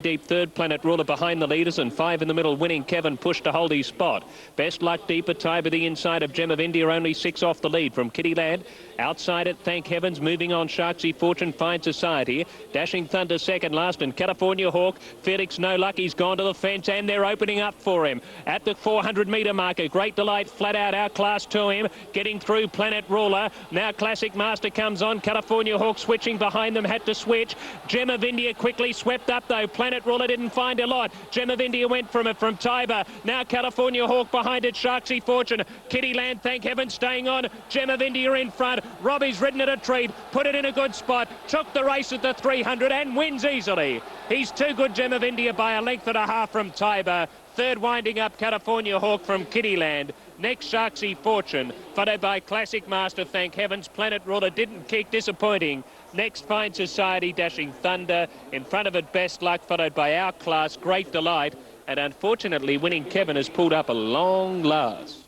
Deep third, Planet Ruler behind the leaders, and 5 in the middle, Winning Kevin pushed to hold his spot. Best Luck Deeper, Tiber the inside of Gem of India, only 6 off the lead from Kitty Land. Outside it, Thank Heavens, moving on, Sharksy Fortune, Fine Society. Dashing Thunder second last, and California Hawk. Felix No Luck, he's gone to the fence, and they're opening up for him. At the 400-metre marker, Great Delight flat out outclassed to him. Getting through Planet Ruler. Now Classic Master comes on. California Hawk switching behind them, had to switch. Gem of India quickly swept up though. Planet Ruler didn't find a lot. Gem of India went from it from Tiber. Now California Hawk behind it. Sharksy Fortune. Kitty Land, Thank Heaven, staying on. Gem of India in front. Robbie's ridden it a treat. Put it in a good spot. Took the race at the 300 and wins easily. He's too good, Gem of India, by a length and a half from Tiber. Third winding up, California Hawk from Kitty Land. Next, Sharksy Fortune, followed by Classic Master, Thank Heavens. Planet Ruler didn't kick, disappointing. Next, Fine Society, Dashing Thunder. In front of it, Best Luck, followed by Our Class, Great Delight. And unfortunately, Winning Kevin has pulled up a long last.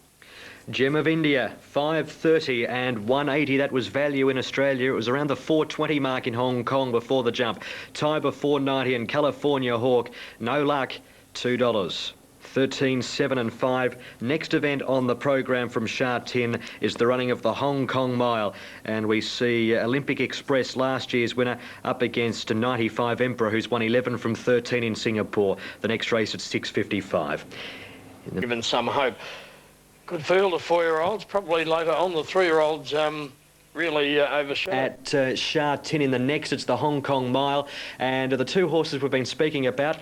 Gem of India, 5.30 and 180. That was value in Australia. It was around the 4.20 mark in Hong Kong before the jump. Tiber 4.90 and California Hawk, No Luck, $2. 13, 7 and 5. Next event on the program from Sha Tin is the running of the Hong Kong Mile, and we see Olympic Express, last year's winner, up against 95 Emperor, who's won 11 from 13 in Singapore. The next race at 6.55. Given some hope. Good field of 4-year-olds, probably later on the 3-year-olds really overshot. At Sha Tin in the next, it's the Hong Kong Mile, and the two horses we've been speaking about,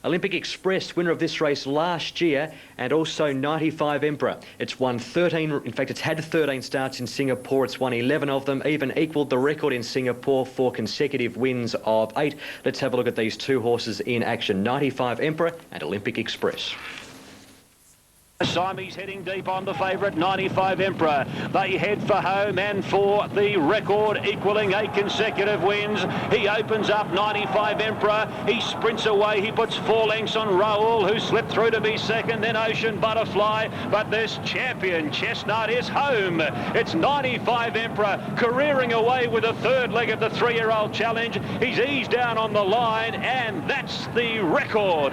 Olympic Express, winner of this race last year, and also 95 Emperor. It's won 13, in fact, it's had 13 starts in Singapore. It's won 11 of them, even equalled the record in Singapore for consecutive wins of 8. Let's have a look at these two horses in action, 95 Emperor and Olympic Express. Siamese heading deep on the favourite, 95 Emperor. They head for home and for the record, equalling 8 consecutive wins. He opens up, 95 Emperor. He sprints away. He puts 4 lengths on Raoul, who slipped through to be second, then Ocean Butterfly. But this champion, Chestnut, is home. It's 95 Emperor careering away with the third leg of the 3-year-old challenge. He's eased down on the line, and that's the record.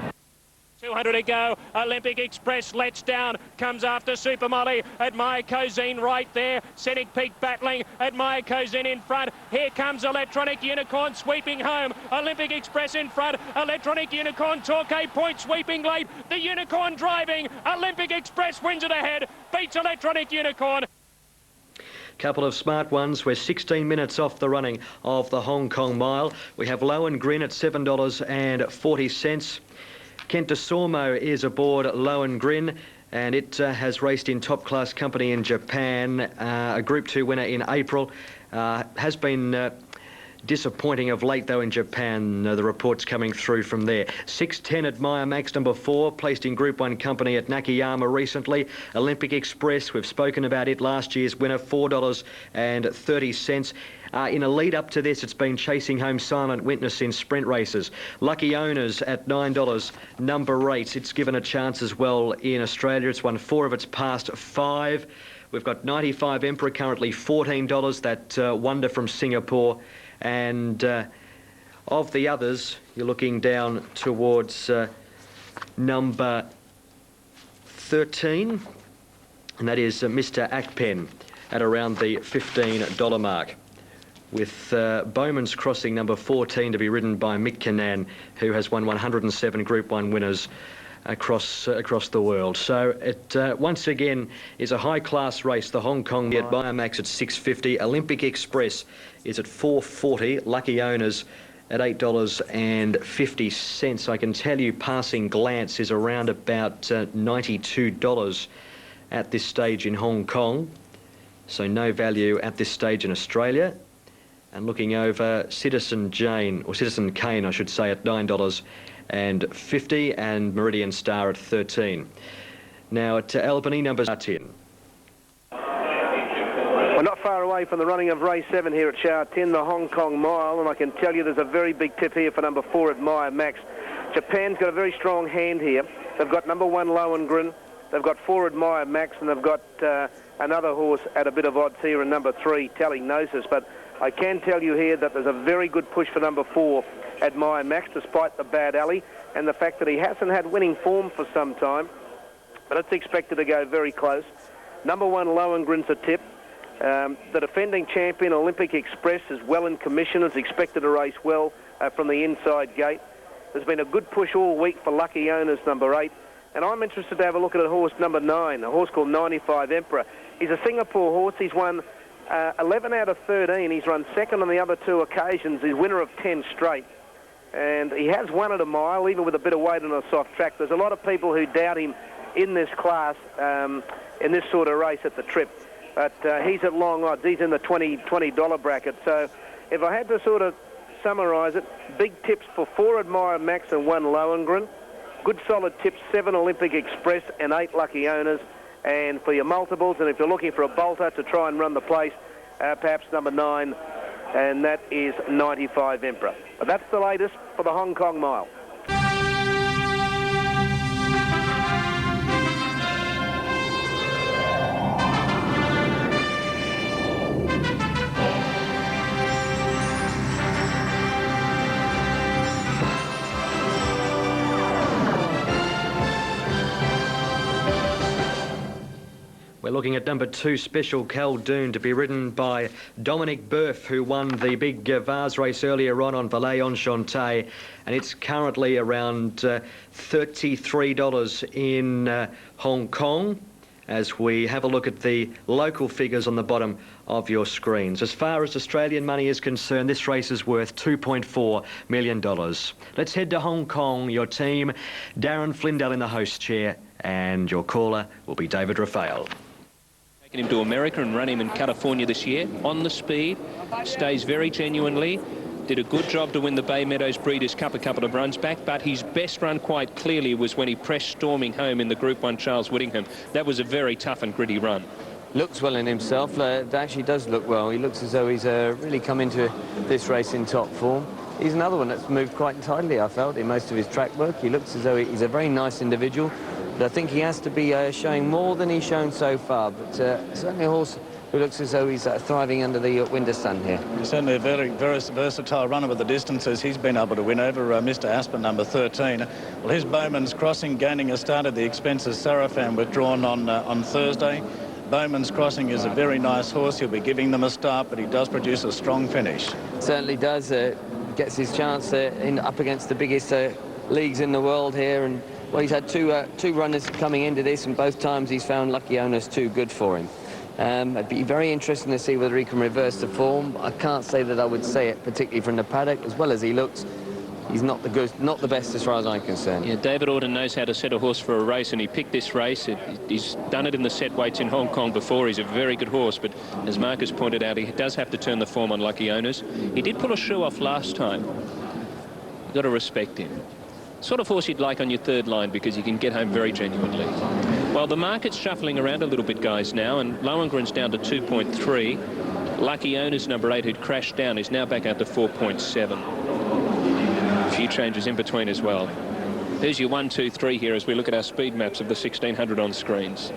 200 to go. Olympic Express lets down. Comes after Super Molly. Admire Cozine right there. Scenic Peak battling. Admire Cozine in front. Here comes Electronic Unicorn sweeping home. Olympic Express in front. Electronic Unicorn. Torquay Point sweeping late. The Unicorn driving. Olympic Express wins it ahead. Beats Electronic Unicorn. Couple of smart ones. We're 16 minutes off the running of the Hong Kong Mile. We have Low and Grin at $7.40. Kent de Sormo is aboard Low and Grin, and it has raced in top-class company in Japan. A Group 2 winner in April. Has been disappointing of late, though, in Japan. The reports coming through from there. 6.10 Admire Max, number 4, placed in Group 1 company at Nakayama recently. Olympic Express, we've spoken about it, last year's winner, $4.30. In a lead up to this, it's been chasing home Silent Witness in sprint races. Lucky Owners at $9, number 8. It's given a chance as well in Australia. It's won 4 of its past 5. We've got 95 Emperor, currently $14. That Wonder from Singapore. And of the others, you're looking down towards number 13, and that is Mr. Akpen at around the $15 mark, with Bowman's Crossing, number 14, to be ridden by Mick Cannan, who has won 107 Group 1 winners across the world. So it once again is a high-class race. The Hong Kong at Biomax at $6.50. Olympic Express is at $4.40. Lucky Owners at $8.50. I can tell you Passing Glance is around about $92 at this stage in Hong Kong. So no value at this stage in Australia. And looking over, Citizen Kane, I should say, at $9.50, and Meridian Star at 13. Now at Albany, number 10. We're not far away from the running of race 7 here at Sha Tin, the Hong Kong Mile, and I can tell you there's a very big tip here for number 4, Admire Max. Japan's got a very strong hand here. They've got number 1, Low and Grin. They've got 4, Admire Max, and they've got another horse at a bit of odds here in number 3, Telling Gnosis. But I can tell you here that there's a very good push for number 4, Admire Max, despite the bad alley and the fact that he hasn't had winning form for some time. But it's expected to go very close. Number 1, Lohengrin's a tip. The defending champion, Olympic Express, is well in commission, is expected to race well from the inside gate. There's been a good push all week for Lucky Owners, number 8. And I'm interested to have a look at a horse number 9, a horse called 95 Emperor. He's a Singapore horse. He's won 11 out of 13. He's run second on the other 2 occasions. He's winner of 10 straight. And he has won at a mile, even with a bit of weight on a soft track. There's a lot of people who doubt him in this class, in this sort of race at the trip. But he's at long odds. He's in the $20 bracket. So if I had to sort of summarise it, big tips for 4 Admire Max and 1 Lohengrin. Good solid tips, 7 Olympic Express and 8 Lucky Owners. And for your multiples, and if you're looking for a bolter to try and run the place, perhaps number 9, and that is 95 Emperor. But that's the latest for the Hong Kong Mile. We're looking at number 2, Special Caldoon, to be ridden by Dominic Burf, who won the big Vase race earlier on Valet Enchanté, and it's currently around $33 in Hong Kong, as we have a look at the local figures on the bottom of your screens. As far as Australian money is concerned, this race is worth $2.4 million. Let's head to Hong Kong. Your team, Darren Flindell in the host chair, and your caller will be David Raphael. Taken him to America and run him in California this year. On the speed, stays very genuinely. Did a good job to win the Bay Meadows Breeders' Cup a couple of runs back, but his best run quite clearly was when he pressed Storming Home in the Group 1 Charles Whittingham. That was a very tough and gritty run. Looks well in himself. It actually does look well. He looks as though he's really come into this race in top form. He's another one that's moved quite tidily, I felt, in most of his track work. He looks as though he's a very nice individual. But I think he has to be showing more than he's shown so far. But certainly a horse who looks as though he's thriving under the winter sun here. He's certainly a very, very versatile runner with the distances he's been able to win over Mr. Aspen, number 13. Well, his Bowman's Crossing gaining a start at the expense of Sarafan, withdrawn on Thursday. Bowman's Crossing is a very nice horse. He'll be giving them a start, but he does produce a strong finish. Certainly does. Gets his chance up against the biggest leagues in the world here. And well, he's had two runners coming into this, and both times he's found Lucky Owners too good for him. It'd be very interesting to see whether he can reverse the form. I can't say that I would say it, particularly from the paddock. As well as he looks, he's not the best as far as I'm concerned. Yeah, David Orton knows how to set a horse for a race, and he picked this race. He's done it in the set weights in Hong Kong before. He's a very good horse, but as Marcus pointed out, he does have to turn the form on Lucky Owners. He did pull a shoe off last time. You've got to respect him. Sort of horse you'd like on your third line, because he can get home very genuinely. Well, the market's shuffling around a little bit, guys, now, and Lohengrin's down to 2.3. Lucky Owners, number 8, who'd crashed down, is now back out to 4.7. A few changes in between as well. Here's your 1, 2, 3 here as we look at our speed maps of the 1600 on screens.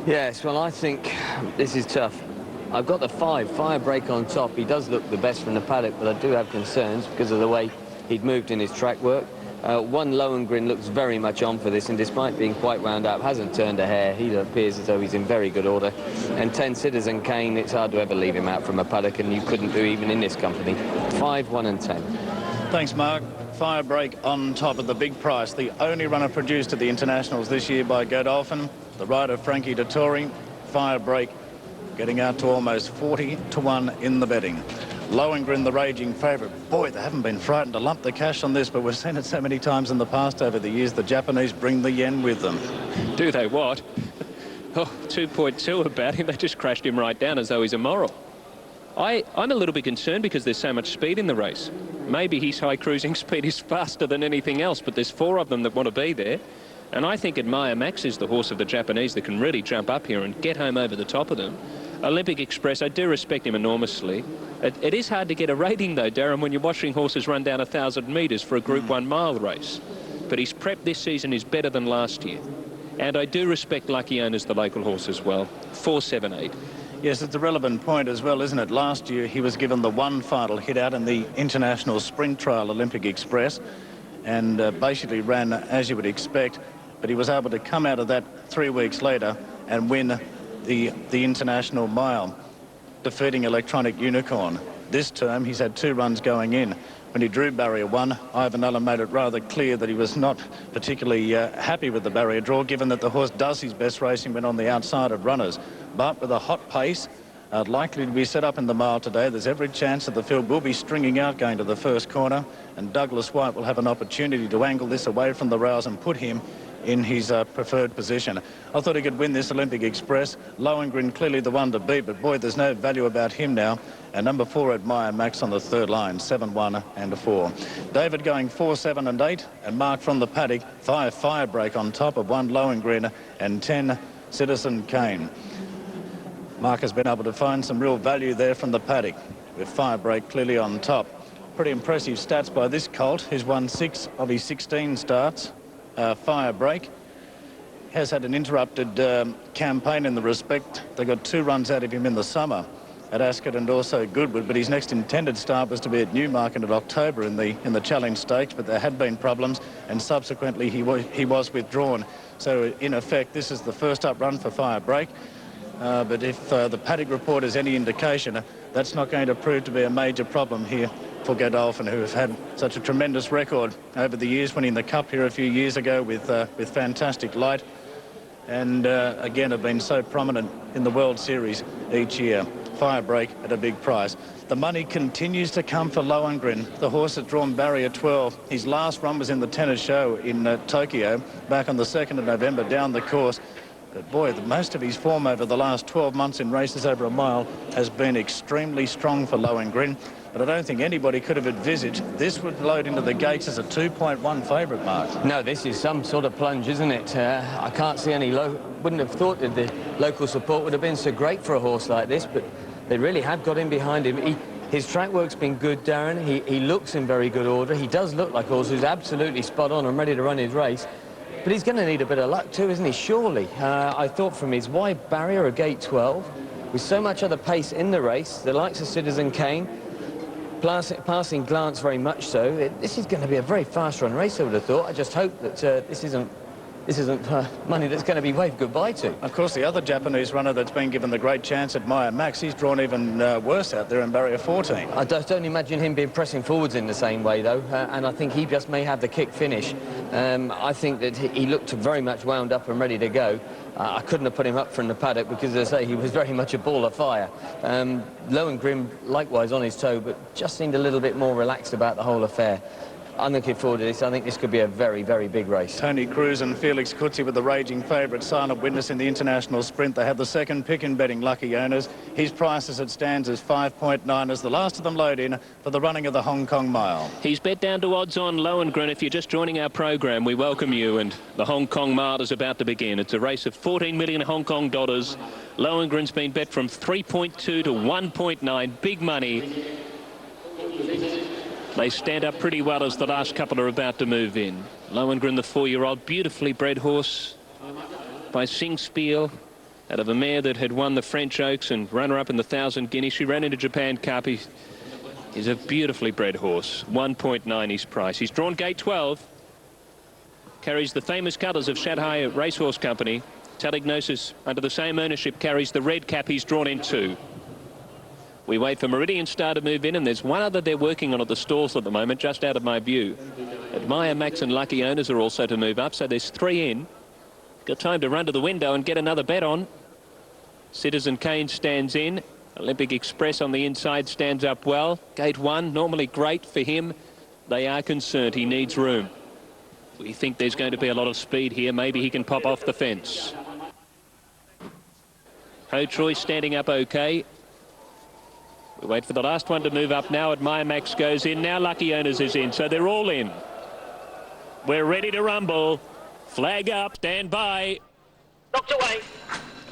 Yes, well, I think this is tough. I've got the 5, Firebreak on top. He does look the best from the paddock, but I do have concerns because of the way he'd moved in his track work. 1 Lohengrin looks very much on for this, and despite being quite wound up, hasn't turned a hair. He appears as though he's in very good order. And 10 Citizen Kane, it's hard to ever leave him out from a paddock, and you couldn't do even in this company. 5, 1 and 10. Thanks, Mark. Firebreak on top at the big price. The only runner produced at the internationals this year by Godolphin. The rider Frankie Dettori. Firebreak getting out to almost 40 to 1 in the betting. Lohengrin, the raging favourite. Boy, they haven't been frightened to lump the cash on this, but we've seen it so many times in the past over the years. The Japanese bring the yen with them. Do they what? Oh, 2.2 about him. They just crashed him right down as though he's immoral. I'm a little bit concerned because there's so much speed in the race. Maybe his high cruising speed is faster than anything else, but there's 4 of them that want to be there. And I think Admire Max is the horse of the Japanese that can really jump up here and get home over the top of them. Olympic Express, I do respect him enormously. It is hard to get a rating, though, Darren, when you're watching horses run down 1,000 metres for a Group 1 mile race. But his prep this season is better than last year. And I do respect Lucky Owners, the local horse, as well. 4, 7, 8. Yes, it's a relevant point as well, isn't it? Last year he was given the one final hit out in the International Sprint Trial Olympic Express and basically ran as you would expect, but he was able to come out of that 3 weeks later and win the International Mile, defeating Electronic Unicorn. This term he's had 2 runs going in. When he drew barrier 1, Ivan Allen made it rather clear that he was not particularly happy with the barrier draw, given that the horse does his best racing when on the outside of runners. But with a hot pace, likely to be set up in the mile today, there's every chance that the field will be stringing out going to the first corner, and Douglas White will have an opportunity to angle this away from the rails and put him in his preferred position. I thought he could win this Olympic Express. Lohengrin clearly the one to beat, but boy, there's no value about him now. And number 4, Admire Max on the third line, 7-1 and 4. David going 4, 7 and 8, and Mark from the paddock, 5 Firebreak on top of 1 Lohengrin and 10 Citizen Kane. Mark has been able to find some real value there from the paddock, with Firebreak clearly on top. Pretty impressive stats by this colt, who's won 6 of his 16 starts. Firebreak has had an interrupted campaign in the respect. They got 2 runs out of him in the summer at Ascot and also Goodwood, but his next intended start was to be at Newmarket in October in the Challenge Stakes, but there had been problems, and subsequently he was withdrawn. So in effect, this is the first up run for Firebreak. But if the paddock report is any indication, that's not going to prove to be a major problem here for Godolphin, who have had such a tremendous record over the years, winning the Cup here a few years ago with Fantastic Light, and again have been so prominent in the World Series each year. Firebreak at a big price. The money continues to come for Lohengrin. The horse has drawn barrier 12. His last run was in the Tennis Show in Tokyo back on the 2nd of November down the course. But boy, most of his form over the last 12 months in races over a mile has been extremely strong for Lohengrin. But I don't think anybody could have envisaged this would load into the gates as a 2.1 favourite, Mark. No, this is some sort of plunge, isn't it? I can't see any wouldn't have thought that the local support would have been so great for a horse like this, but they really have got in behind him. His track work's been good, Darren. He looks in very good order. He does look like a horse who's absolutely spot on and ready to run his race. But he's going to need a bit of luck too, isn't he? Surely. I thought from his wide barrier of gate 12, with so much other pace in the race, the likes of Citizen Kane, passing Glance very much so, this is going to be a very fast-run race, I would have thought. I just hope that this isn't money that's going to be waved goodbye to. Of course, the other Japanese runner that's been given the great chance, Admire Max, he's drawn even worse out there in barrier 14. I don't imagine him being pressing forwards in the same way, though, and I think he just may have the kick finish. I think that he looked very much wound up and ready to go. I couldn't have put him up from the paddock because, as I say, he was very much a ball of fire. Lohengrin, likewise on his toe, but just seemed a little bit more relaxed about the whole affair. I'm looking forward to this. I think this could be a very, very big race. Tony Cruz and Felix Kutzi with the raging favourite, silent witness in the International Sprint. They have the second pick in betting lucky owners. His price as it stands is 5.9 as the last of them load in for the running of the Hong Kong Mile. He's bet down to odds on Lohengrin. If you're just joining our program, we welcome you, and the Hong Kong Mile is about to begin. It's a race of 14 million Hong Kong dollars. Lohengrin's been bet from 3.2 to 1.9. Big money. They stand up pretty well as the last couple are about to move in. Lohengrin, the 4-year-old, beautifully bred horse by Sing Spiel, out of a mare that had won the French Oaks and runner-up in the 1,000 Guineas. She ran into Japan Cup. He's a beautifully bred horse. 1.9 his price. He's drawn gate 12. Carries the famous colours of Shanghai Racehorse Company. Talignosis, under the same ownership, carries the red cap. He's drawn in 2. We wait for Meridian Star to move in, and there's one other they're working on at the stalls at the moment, just out of my view. Admire Max and Lucky Owners are also to move up, so there's 3 in. Got time to run to the window and get another bet on. Citizen Kane stands in. Olympic Express on the inside stands up well. Gate 1, normally great for him. They are concerned he needs room. We think there's going to be a lot of speed here. Maybe he can pop off the fence. Ho Troy standing up okay. We wait for the last one to move up now. Admire Max goes in. Now Lucky Owners is in, so they're all in. We're ready to rumble. Flag up, stand by. Knocked away.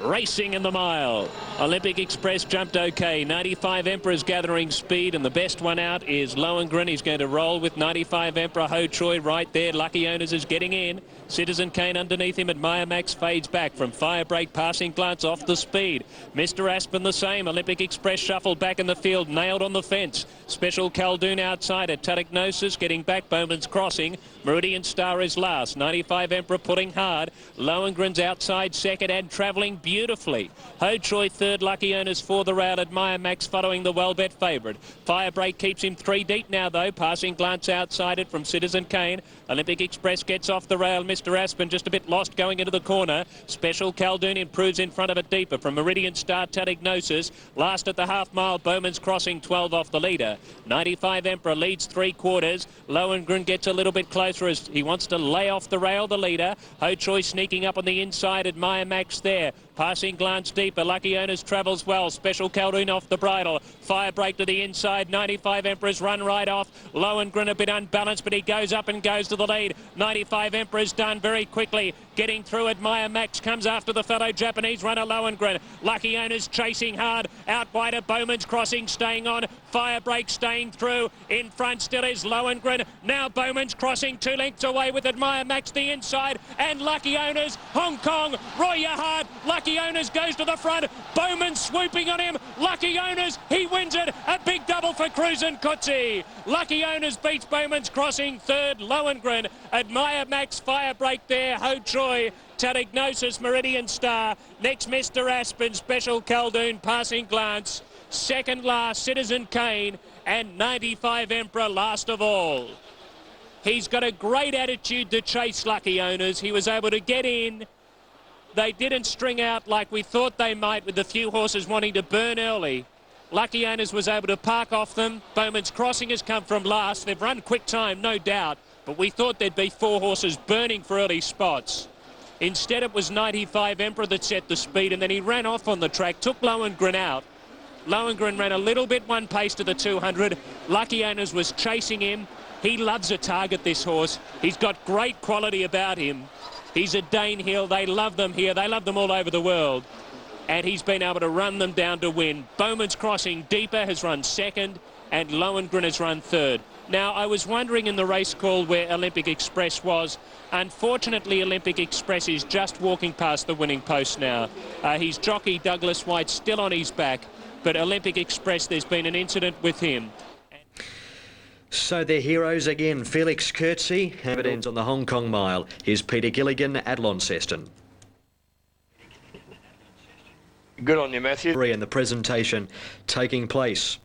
racing in the mile. Olympic Express jumped okay. 95 Emperor's gathering speed, and the best one out is Lohengrin. He's going to roll with 95 Emperor. Ho Choi right there. Lucky Owners is getting in. Citizen Kane underneath him. Admire Max fades back from Firebreak. Passing Glance off the speed. Mr. Aspen the same. Olympic Express shuffled back in the field. Nailed on the fence. Special Khaldoon outside it. Tadignosis getting back. Bowman's Crossing. Meridian Star is last. 95 Emperor pulling hard. Lohengrin's outside second and travelling beautifully. Ho Choi third. Lucky Owners for the rail. Admire Max following the well-bet favourite. Firebreak keeps him 3 deep now though. Passing Glance outside it from Citizen Kane. Olympic Express gets off the rail. Mr. Aspen just a bit lost going into the corner. Special Khaldoon improves in front of it deeper from Meridian Star. Tadignosis last at the half mile. Bowman's Crossing 12 off the leader. 95 Emperor leads 3/4. Lohengrin gets a little bit closer as he wants to lay off the rail, the leader. Ho Choi sneaking up on the inside. Admire Max there. Passing Glance deeper. Lucky Owners travels well. Special Khaldoon off the bridle. Firebreak to the inside. 95 Emperor's run right off. Lohengrin a bit unbalanced, but he goes up and goes to the lead. 95 Emperor's done very quickly. Getting through. Admire Max comes after the fellow Japanese runner Lohengrin. Lucky Owners chasing hard. Out wide of Bowman's Crossing staying on. Firebreak staying through. In front still is Lohengrin. Now Bowman's Crossing 2 lengths away with Admire Max the inside. And Lucky Owners. Hong Kong. Roy Hard. Lucky Owners goes to the front. Bowman swooping on him. Lucky Owners. He wins it. A big double for Cruz and Coetzee. Lucky Owners beats Bowman's Crossing third. Lohengrin. Admire Max. Firebreak there. Ho Choi. Tadignosis. Meridian Star. Next Mr. Aspen. Special Khaldoon. Passing Glance. Second last, Citizen Kane, and 95 Emperor last of all. He's got a great attitude to chase Lucky Owners. He was able to get in. They didn't string out like we thought they might with the few horses wanting to burn early. Lucky Owners was able to park off them. Bowman's Crossing has come from last. They've run quick time, no doubt, but we thought there'd be 4 horses burning for early spots. Instead, it was 95 Emperor that set the speed, and then he ran off on the track, took Lohengrin out. Lohengrin ran a little bit one pace to the 200. Lucky Owners was chasing him. He loves a target, this horse. He's got great quality about him. He's a Danehill. They love them here. They love them all over the world. And he's been able to run them down to win. Bowman's Crossing deeper has run second, and Lohengrin has run third. Now, I was wondering in the race call where Olympic Express was. Unfortunately, Olympic Express is just walking past the winning post now. His jockey, Douglas White, still on his back. But Olympic Express, there's been an incident with him. So they're heroes again. Felix Coetzee. It ends on the Hong Kong mile. Here's Peter Gilligan at Launceston. Good on you, Matthew. And the presentation taking place.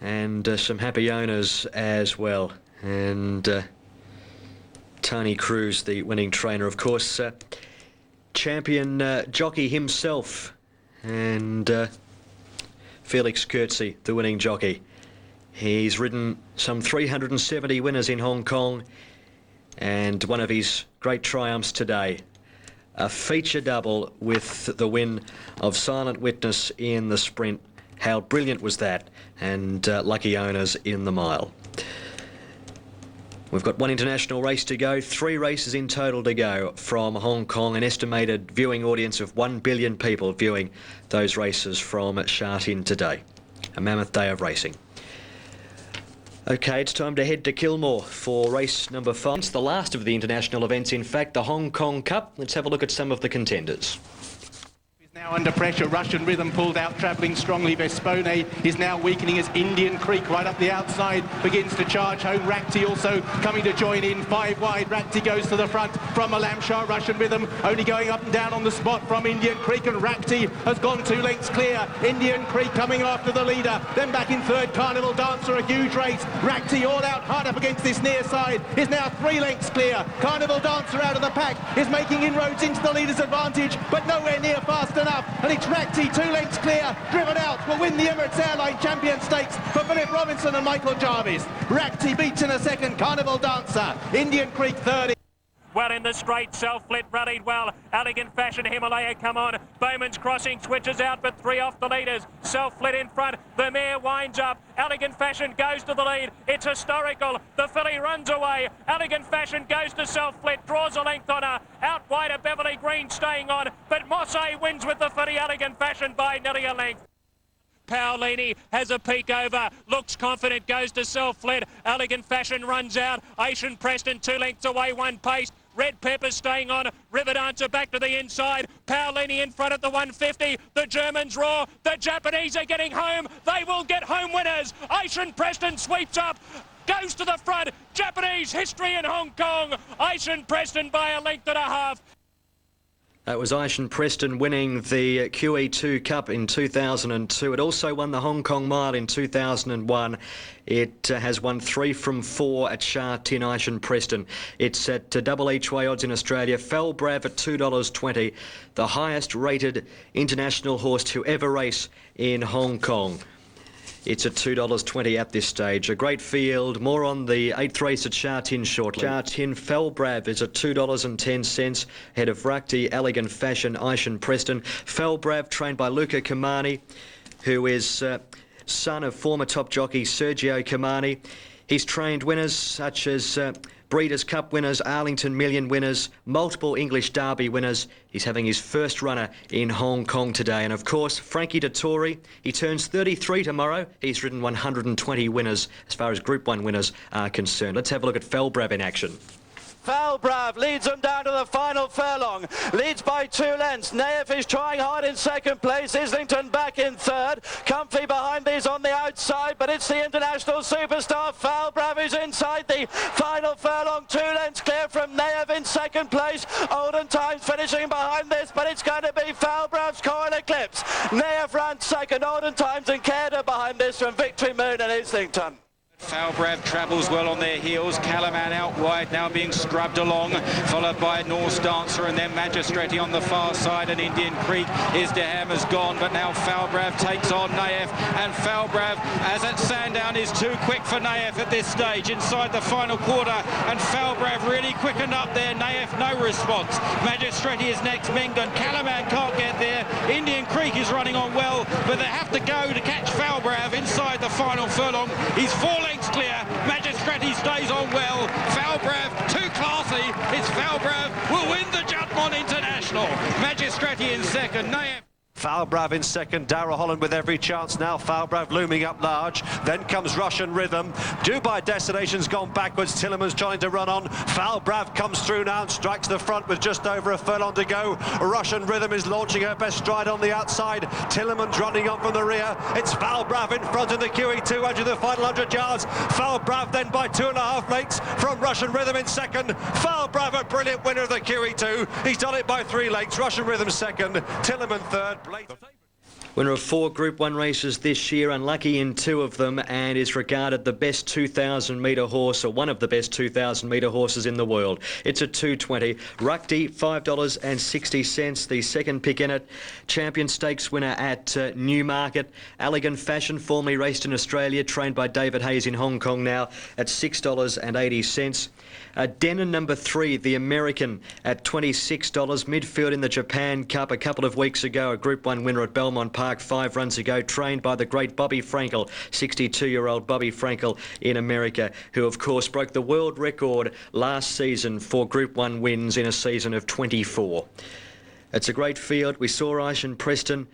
And some happy owners as well. And Tony Cruz, the winning trainer, of course. Champion jockey himself. And Felix Coetzee, the winning jockey. He's ridden some 370 winners in Hong Kong, and one of his great triumphs today, a feature double with the win of Silent Witness in the sprint. How brilliant was that? And Lucky Owners in the mile. We've got one international race to go, 3 races in total to go from Hong Kong, an estimated viewing audience of 1 billion people viewing those races from Sha Tin today. A mammoth day of racing. Okay, it's time to head to Kilmore for race number 5. It's the last of the international events, in fact, the Hong Kong Cup. Let's have a look at some of the contenders. Now under pressure, Russian Rhythm pulled out, travelling strongly. Vespone is now weakening as Indian Creek right up the outside begins to charge home. Rakti also coming to join in, 5 wide. Rakti goes to the front from Alamshah. Russian Rhythm only going up and down on the spot from Indian Creek, and Rakti has gone 2 lengths clear. Indian Creek coming after the leader, then back in third. Carnival Dancer, a huge race. Rakti all out hard up against this near side, is now 3 lengths clear. Carnival Dancer out of the pack is making inroads into the leader's advantage, but nowhere near fast enough. And it's Rakti 2 lengths clear, driven out, will win the Emirates Airline Champion Stakes for Philip Robinson and Michael Jarvis. Rakti beats in a second, Carnival Dancer. Indian Creek third. well in the straight. Self-Lit rallied well. Elegant Fashion, Himalaya come on. Bowman's Crossing switches out, but 3 off the leaders. Self-Lit in front. The mare winds up. Elegant Fashion goes to the lead. It's historical. The filly runs away. Elegant Fashion goes to Self-Lit, draws a length on her. Out wide of Beverly Green staying on, but Mosse wins with the filly Elegant Fashion by nearly a length. Paolini has a peek over, looks confident, goes to Self-Led. Elegant Fashion runs out. Asian Preston 2 lengths away, 1 pace. Red Pepper staying on. River Dancer back to the inside. Paolini in front at the 150. The Germans roar. The Japanese are getting home. They will get home winners. Asian Preston sweeps up. Goes to the front. Japanese history in Hong Kong. Asian Preston by a length and a half. That was Asian Preston winning the QE2 Cup in 2002. It also won the Hong Kong Mile in 2001. It has won 3 from 4 at Sha Tin, Asian Preston. It's at double each way odds in Australia. Falbrav at $2.20, the highest rated international horse to ever race in Hong Kong. It's at $2.20 at this stage. A great field. More on the 8th race at Sha Tin shortly. Sha Tin, Falbrav is at $2.10 ahead of Rakti, Elegant Fashion, Asian Preston. Falbrav trained by Luca Kamani, who is son of former top jockey Sergio Kamani. He's trained winners such as Breeders' Cup winners, Arlington Million winners, multiple English Derby winners. He's having his first runner in Hong Kong today. And of course, Frankie Dettori, he turns 33 tomorrow. He's ridden 120 winners as far as Group 1 winners are concerned. Let's have a look at Falbrav in action. Falbrav leads them down to the final furlong, leads by 2 lengths. Naif is trying hard in 2nd place, Islington back in 3rd. Comfy behind these on the outside, but it's the international superstar Falbrav who's inside the final furlong. 2 lengths clear from Naif in 2nd place. Olden Times finishing behind this, but it's going to be Falbrav's Coral Eclipse. Naif ran 2nd, Olden Times and Kerda behind this from Victory Moon and Islington. Falbrav travels well on their heels. Calaman out wide now being scrubbed along, followed by Norse Dancer and then Magistrati on the far side, and Indian Creek is the hammer's gone, but now Falbrav takes on Naif, and Falbrav, as at Sandown, is too quick for Naif at this stage inside the final quarter, and Falbrav really quickened up there. Naif no response. Magistrati is next, Mingdon. Calaman can't get there. Indian Creek is running on well, but they have to go to catch Falbrav inside the final furlong. He's 4 lengths clear. Magistrati stays on well. Falbrav too classy. It's Falbrav will win the Juddmonte International. Magistrati in 2nd. Naif. Falbrav in 2nd, Darragh Holland with every chance now. Falbrav looming up large. Then comes Russian Rhythm. Dubai Destination's gone backwards. Tillerman's trying to run on. Falbrav comes through now and strikes the front with just over a furlong to go. Russian Rhythm is launching her best stride on the outside. Tillerman's running on from the rear. It's Falbrav in front in the QE2 edge of the final 100 yards. Falbrav then by 2.5 lengths from Russian Rhythm in 2nd. Falbrav a brilliant winner of the QE2. He's done it by 3 lengths. Russian Rhythm 2nd, Tillerman 3rd. Winner of 4 Group 1 races this year, unlucky in 2 of them, and is regarded the best 2,000 metre horse, or one of the best 2,000 metre horses in the world. It's at $2.20. Rukti, $5.60, the second pick in it. Champion Stakes winner at Newmarket. Elegant Fashion, formerly raced in Australia, trained by David Hayes in Hong Kong now, at $6.80. Denon number 3, the American, at $26. Midfield in the Japan Cup a couple of weeks ago, a Group 1 winner at Belmont Park 5 runs ago, trained by the great Bobby Frankel, 62-year-old Bobby Frankel in America, who of course broke the world record last season for Group 1 wins in a season of 24. It's a great field. We saw Asian Preston.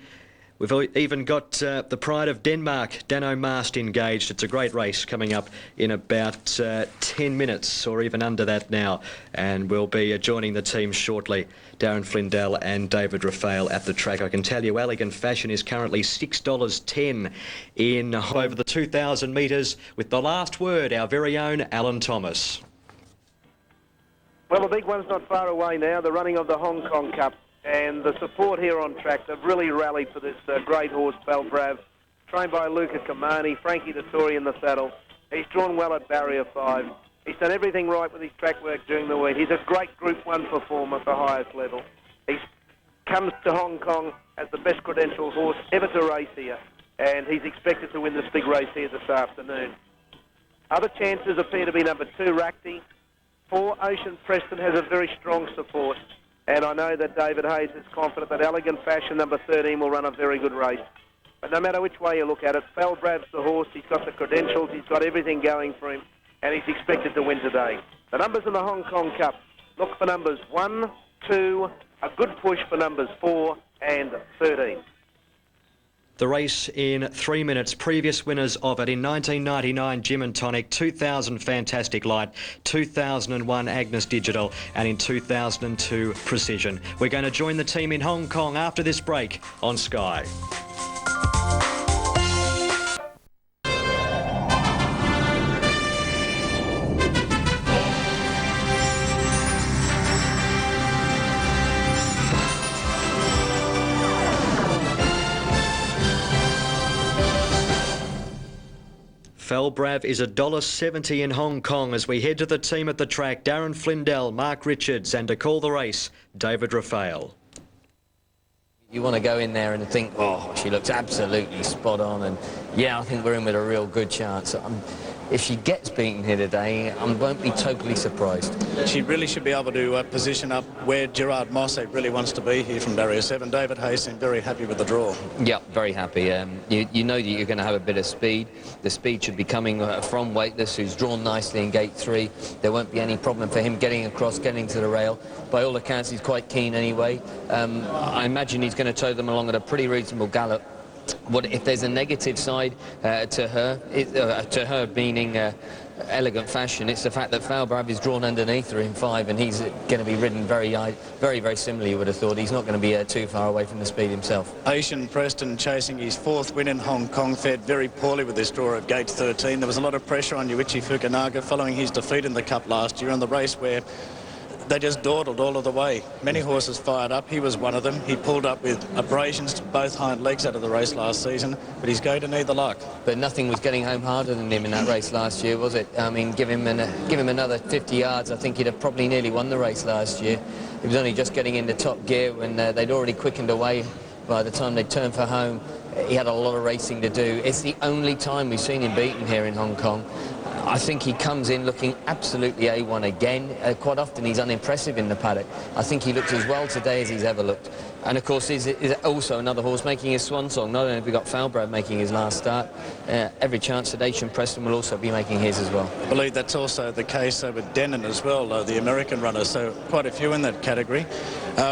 We've even got the Pride of Denmark, Dano Mast, engaged. It's a great race coming up in about 10 minutes or even under that now. And we'll be joining the team shortly, Darren Flindell and David Raphael at the track. I can tell you Elegant Fashion is currently $6.10 in over the 2,000 metres, with the last word, our very own Alan Thomas. Well, the big one's not far away now, the running of the Hong Kong Cup. And the support here on track, they've really rallied for this great horse, Falbrav, trained by Luca Kamani, Frankie Dettori in the saddle. He's drawn well at barrier 5. He's done everything right with his track work during the week. He's a great Group 1 performer at the highest level. He comes to Hong Kong as the best credentialed horse ever to race here, and he's expected to win this big race here this afternoon. Other chances appear to be number 2, Rakti, 4, Ocean Preston, has a very strong support. And I know that David Hayes is confident that Elegant Fashion, number 13, will run a very good race. But no matter which way you look at it, Falbrav's the horse. He's got the credentials. He's got everything going for him. And he's expected to win today. The numbers in the Hong Kong Cup. Look for numbers 1, 2, a good push for numbers 4 and 13. The race in 3 minutes. Previous winners of it in 1999, Gym and Tonic, 2000, Fantastic Light, 2001, Agnes Digital, and in 2002, Precision. We're going to join the team in Hong Kong after this break on Sky. Falbrav is $1.70 in Hong Kong as we head to the team at the track. Darren Flindell, Mark Richards, and to call the race, David Raphael. You want to go in there and think, oh, she looks absolutely spot on, and yeah, I think we're in with a real good chance. If she gets beaten here today, I won't be totally surprised. She really should be able to position up where Gerard Mosse really wants to be here from barrier 7. David Hayes seemed very happy with the draw. Yeah, very happy. You know that you're going to have a bit of speed. The speed should be coming from Weightless, who's drawn nicely in gate 3. There won't be any problem for him getting across, getting to the rail. By all accounts, he's quite keen anyway. I imagine he's going to tow them along at a pretty reasonable gallop. What if there's a negative side to her meaning Elegant Fashion? It's the fact that Falbrav is drawn underneath her in 5, and he's going to be ridden very, very similarly. You would have thought. He's not going to be too far away from the speed himself. Ocean Preston chasing his 4th win in Hong Kong, fared very poorly with this draw at gate 13. There was a lot of pressure on Yuichi Fukunaga following his defeat in the Cup last year, on the race where they just dawdled all of the way. Many horses fired up. He was one of them. He pulled up with abrasions to both hind legs out of the race last season, but he's going to need the luck. But nothing was getting home harder than him in that race last year, was it? I mean, give him another 50 yards. I think he'd have probably nearly won the race last year. He was only just getting into top gear when they'd already quickened away. By the time they turned for home, he had a lot of racing to do. It's the only time we've seen him beaten here in Hong Kong. I think he comes in looking absolutely A1 again. Quite often he's unimpressive in the paddock. I think he looks as well today as he's ever looked. And of course, is also another horse making his swan song. Not only have we got Falbrav making his last start, every chance that Ocean Preston will also be making his as well. I believe that's also the case with Denon as well, the American runner, so quite a few in that category.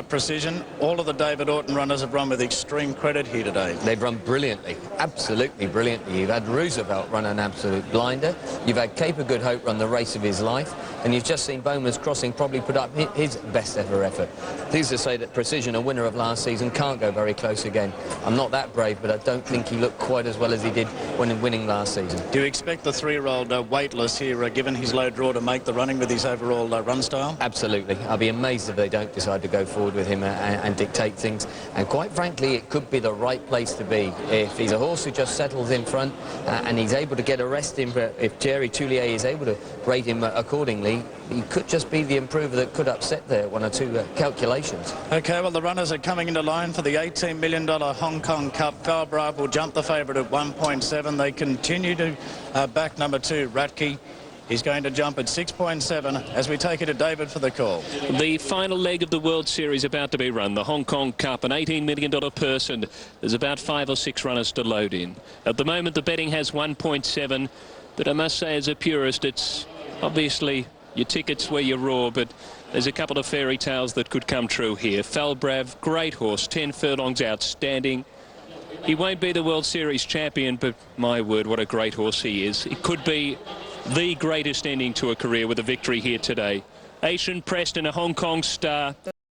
Precision, all of the David Orton runners have run with extreme credit here today. They've run brilliantly, absolutely brilliantly. You've had Roosevelt run an absolute blinder. You've had Cape of Good Hope run the race of his life. And you've just seen Bowman's Crossing probably put up his best ever effort. Pleased to say that Precision, a winner of last season, can't go very close again. I'm not that brave, but I don't think he looked quite as well as he did when winning last season. Do you expect the 3-year-old Weightless here, given his low draw, to make the running with his overall run style? Absolutely. I'll be amazed if they don't decide to go forward with him and dictate things. And quite frankly, it could be the right place to be. If he's a horse who just settles in front and he's able to get a rest in, if Jerry Toulier is able to rate him accordingly, he could just be the improver that could upset their 1 or 2 calculations. OK, well, the runners are coming into line for the $18 million Hong Kong Cup. Falbrav will jump the favourite at 1.7. They continue to back number 2, Ratke. He's going to jump at 6.7 as we take it to David for the call. The final leg of the World Series about to be run, the Hong Kong Cup, an $18 million purse, and there's about 5 or 6 runners to load in. At the moment, the betting has 1.7, but I must say, as a purist, it's obviously your tickets where you raw, but there's a couple of fairy tales that could come true here. Falbrav, great horse, 10 furlongs, outstanding. He won't be the World Series champion, but my word, what a great horse he is. It could be the greatest ending to a career with a victory here today. Ocean Preston, a Hong Kong star.